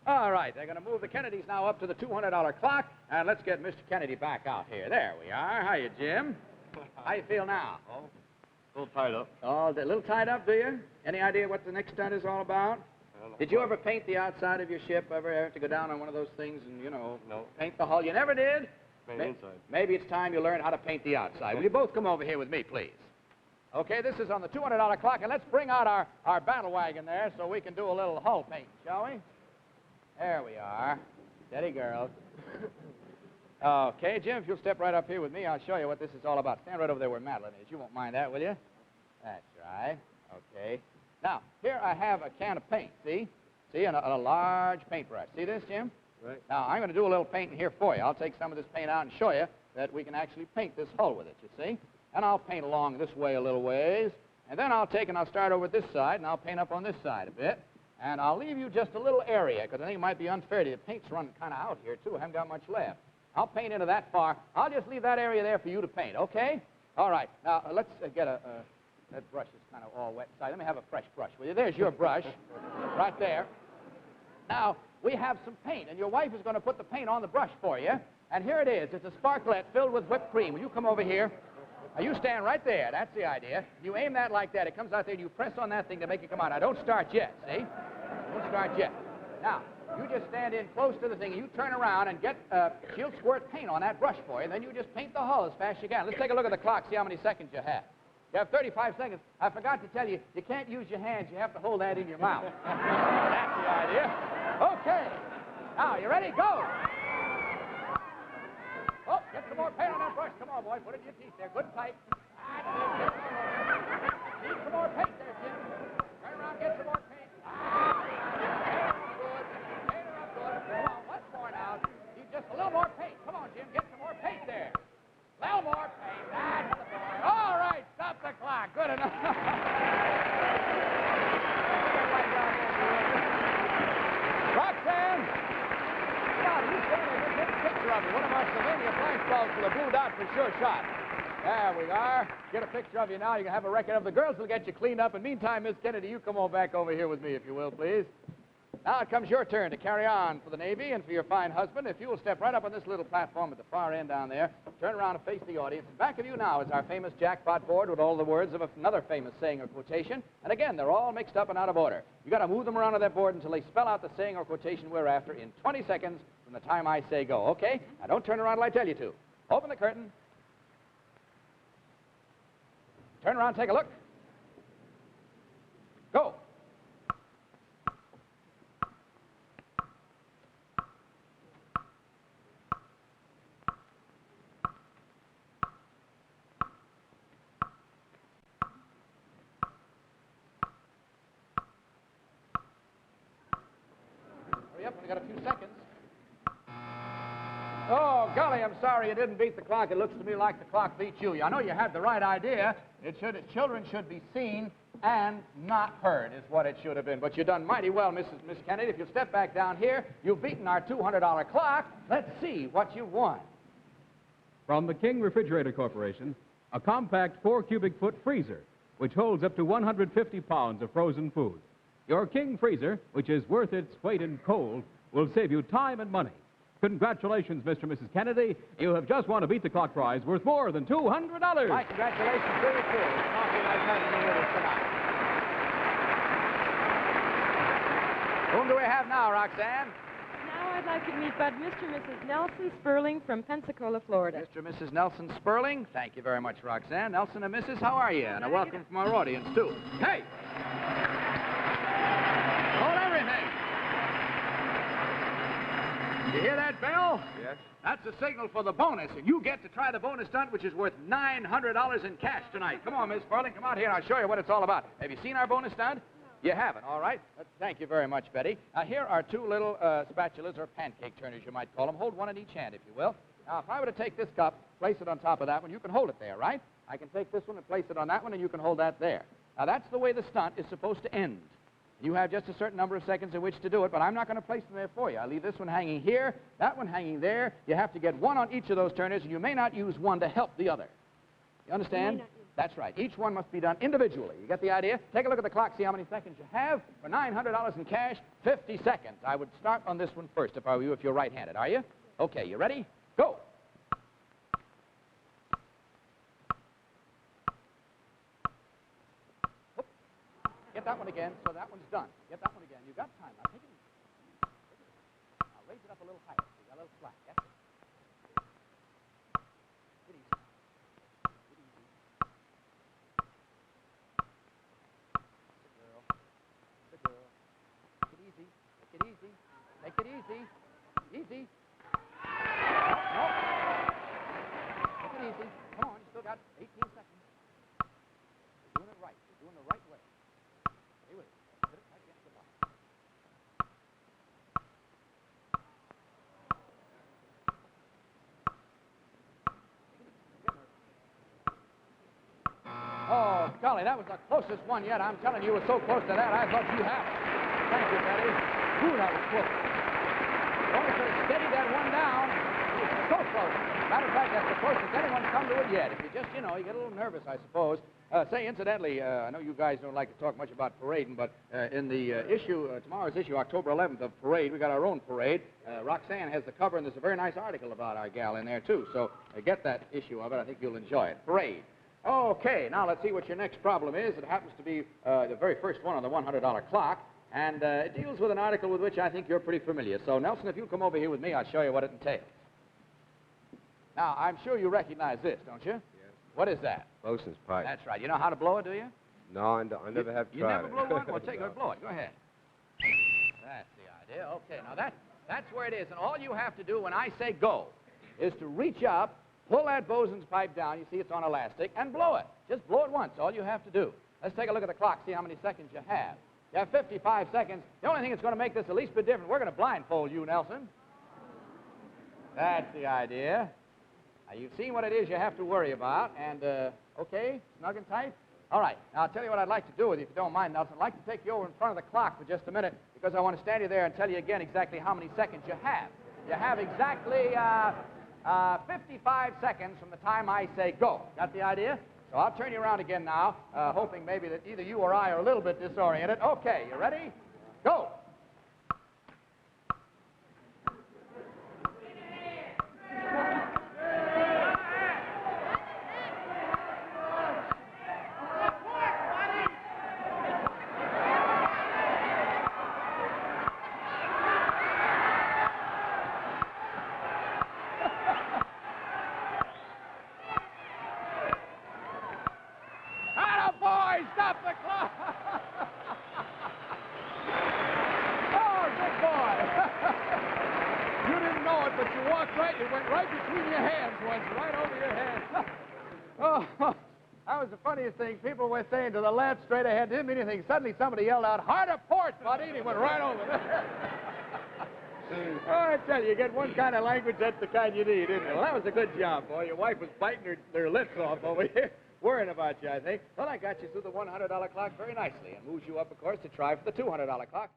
All right, they're going to move the Kennedys now up to the $200 clock, and let's get Mr. Kennedy back out here. There we are. How you, Jim? How you feel now? Oh, a little tied up. Oh, a little tied up, do you? Any idea what the next stunt is all about? Did you ever paint the outside of your ship? Ever have to go down on one of those things and, No. paint the hull? You never did? Paint the inside. Maybe it's time you learn how to paint the outside. Will you both come over here with me, please? Okay, this is on the $200 clock, and let's bring out our battle wagon there so we can do a little hull painting, shall we? There we are. Steady, girls. Okay, Jim, if you'll step right up here with me, I'll show you what this is all about. Stand right over there where Madeline is. You won't mind that, will you? That's right. Okay. Now, here I have a can of paint, see? See, and a large paintbrush. See this, Jim? Right. Now, I'm going to do a little painting here for you. I'll take some of this paint out and show you that we can actually paint this hull with it, you see? And I'll paint along this way a little ways. And then I'll start over this side, and I'll paint up on this side a bit. And I'll leave you just a little area, because I think it might be unfair to you. The paint's running kind of out here, too. I haven't got much left. I'll paint into that far. I'll just leave that area there for you to paint, okay? All right. Now, let's get that brush is kind of all wet inside. Let me have a fresh brush with you. There's your brush, right there. Now, we have some paint, and your wife is going to put the paint on the brush for you. And here it is. It's a sparklet filled with whipped cream. Will you come over here? Now, you stand right there. That's the idea. You aim that like that. It comes out there, and you press on that thing to make it come out. Now, don't start yet, see? Don't start yet. Now, you just stand in close to the thing, and you turn around and she'll squirt paint on that brush for you, and then you just paint the hull as fast as you can. Let's take a look at the clock, see how many seconds you have. You have 35 seconds. I forgot to tell you, you can't use your hands. You have to hold that in your mouth. That's the idea. Okay. Now, you ready? Go. Oh, get some more paint on that brush. Come on, boy. Put it in your teeth there. Good tight. Need some more paint there, Jim. Turn around, get some more paint. Good. Paint her up good. Come on, once more now. Need just a little more paint. Come on, Jim. Get some more paint there. A little more paint. That's the boy. All right, stop the clock. Good enough. Roxanne! Come on, you stand there. Just take a picture of you. One of our Slovenia blank balls for the blue dot for sure shot. There we are. Get a picture of you now. You can have a record of the girls will get you cleaned up. And meantime, Miss Kennedy, you come on back over here with me, if you will, please. Now it comes your turn to carry on for the Navy and for your fine husband. If you will step right up on this little platform at the far end down there, turn around and face the audience. In back of you now is our famous jackpot board with all the words of another famous saying or quotation. And again, they're all mixed up and out of order. You got to move them around on that board until they spell out the saying or quotation we're after in 20 seconds from the time I say go, okay? Now don't turn around till I tell you to. Open the curtain. Turn around, take a look. Go. Hurry up, we got a few seconds. Oh, golly, I'm sorry you didn't beat the clock. It looks to me like the clock beat you. I know you had the right idea. Children should be seen and not heard is what it should have been. But you've done mighty well, Miss Kennedy. If you step back down here, you've beaten our $200 clock. Let's see what you've won. From the King Refrigerator Corporation, a compact 4-cubic-foot freezer, which holds up to 150 pounds of frozen food. Your King freezer, which is worth its weight in coal, will save you time and money. Congratulations, Mr. and Mrs. Kennedy. You have just won a Beat the Clock prize worth more than $200. My congratulations to you, too. It's awfully nice having you with us tonight. Whom do we have now, Roxanne? Now I'd like to meet Bud Mr. and Mrs. Nelson Sperling from Pensacola, Florida. Mr. and Mrs. Nelson Sperling. Thank you very much, Roxanne. Nelson and Mrs., how are you? And a welcome from our audience, too. Hey! Hold everything! You hear that bell? Yes. That's a signal for the bonus, and you get to try the bonus stunt, which is worth $900 in cash tonight. Come on, Miss Sperling, come out here, and I'll show you what it's all about. Have you seen our bonus stunt? No. You haven't, all right. Thank you very much, Betty. Now, here are two little spatulas, or pancake turners, you might call them. Hold one in each hand, if you will. Now, if I were to take this cup, place it on top of that one, you can hold it there, right? I can take this one and place it on that one, and you can hold that there. Now, that's the way the stunt is supposed to end. You have just a certain number of seconds in which to do it, but I'm not going to place them there for you. I'll leave this one hanging here, that one hanging there. You have to get one on each of those turners, and you may not use one to help the other. You understand? That's right. Each one must be done individually. You get the idea? Take a look at the clock, see how many seconds you have. For $900 in cash, 50 seconds. I would start on this one first if I were you, if you're right-handed. Are you? Okay, you ready? Go. Whoop. Get that one again, so that one's done. Get that one again. You've got time. Now take it easy. Now raise it up a little higher. You got a little slack. That's it. Get easy. Get easy. Good girl. Good girl. Take it easy. Take it easy. Take it easy. Easy. No. Take it easy. Come on, you still got 18 seconds. You're doing it right. You're doing the right way. Stay with it. Hit it right against the block. Oh, golly, that was the closest one yet. I'm telling you, it was so close to that, I thought you had it. Thank you, Betty. Ooh, that was close. You only could have steadied that one down. It was so close. Matter of fact, that's the closest anyone's come to it yet. If you just, you know, you get a little nervous, I suppose. Say, incidentally, I know you guys don't like to talk much about parading, but in the issue, tomorrow's issue, October 11th of Parade, we got our own parade. Roxanne has the cover, and there's a very nice article about our gal in there, too. So get that issue of it. I think you'll enjoy it. Parade. Okay, now let's see what your next problem is. It happens to be the very first one on the $100 clock, and it deals with an article with which I think you're pretty familiar. So, Nelson, if you'll come over here with me, I'll show you what it entails. Now, I'm sure you recognize this, don't you? Yes. What is that? Bosun's pipe. That's right. You know how to blow it, do you? No, I never have tried You never it. blow one? Well, take No. a blow it. Go ahead. That's the idea. Okay, now that's where it is. And all you have to do when I say go is to reach up, pull that bosun's pipe down. You see it's on elastic, and blow it. Just blow it once. All you have to do. Let's take a look at the clock, see how many seconds you have. You have 55 seconds. The only thing that's going to make this the least bit different, we're going to blindfold you, Nelson. That's the idea. Now, you've seen what it is you have to worry about, and, okay, snug and tight? All right, now I'll tell you what I'd like to do with you, if you don't mind, Nelson. I'd like to take you over in front of the clock for just a minute, because I want to stand you there and tell you again exactly how many seconds you have. You have exactly 55 seconds from the time I say go. Got the idea? So I'll turn you around again now, hoping maybe that either you or I are a little bit disoriented. Okay, you ready? Go! Boy, stop the clock! Oh, good boy! You didn't know it, but you walked right, it went right between your hands once, right over your head. Oh, that was the funniest thing. People were saying to the left, straight ahead, didn't mean anything. Suddenly somebody yelled out, harder port, buddy, and he went right over there. Oh, I tell you, you get one kind of language, that's the kind you need, isn't it? Well, that was a good job, boy. Your wife was biting her lips off over here. Worrying about you, I think. Well, I got you through the $100 clock very nicely and moves you up, of course, to try for the $200 clock.